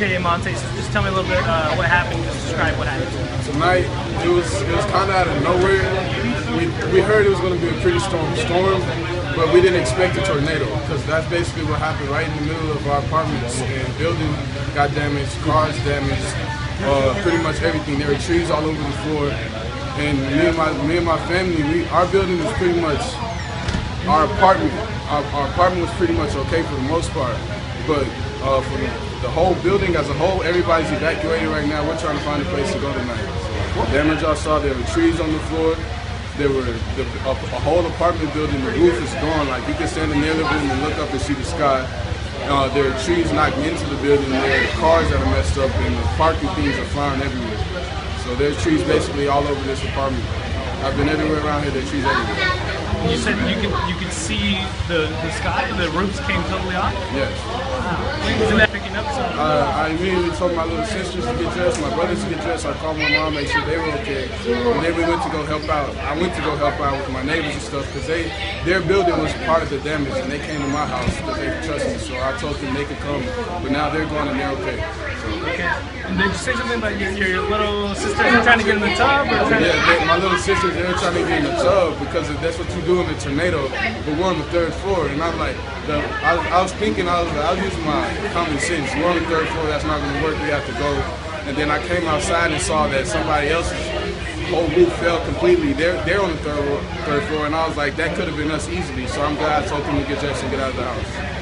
Okay, Emonte, so just tell me a little bit what happened. Just describe what happened. Tonight, it was kind of out of nowhere. We heard it was going to be a pretty strong storm, but we didn't expect a tornado because that's basically what happened right in the middle of our apartments, and building got damaged, cars damaged, pretty much everything. There were trees all over the floor, and me and my family, our building was pretty much our apartment. Our apartment was pretty much okay for the most part, but for the whole building as a whole, everybody's evacuated right now. We're trying to find a place to go tonight. So, the damage y'all saw, there were trees on the floor. There were a whole apartment building, the roof is gone. Like, you can stand in the living room and look up and see the sky. There are trees knocking into the building. There are cars that are messed up, and the parking things are flying everywhere. So there's trees basically all over this apartment. I've been everywhere around here, there are trees everywhere. You said you could see the sky, the roofs came totally off? Yes. Wow. Isn't that picking up some? I immediately told my little sisters to get dressed, my brothers to get dressed. I called my mom, make sure they were okay. And then we went to go help out. I went to go help out with my neighbors and stuff because their building was part of the damage, and they came to my house because they trust me. So I told them they could come, but now they're going and they're okay. So. Okay. And did you say something about your little sisters trying to get in the tub? Or yeah, my little sisters, they were trying to get in the tub because that's what you do in a tornado. But we're on the 3rd floor, and I'm like, I was thinking, I was using my common sense. We're on the 3rd floor, that's not going to work, we have to go. And then I came outside and saw that somebody else's whole roof fell completely. They're on the third floor, and I was like, that could have been us easily. So I'm glad I told them to get dressed and get out of the house.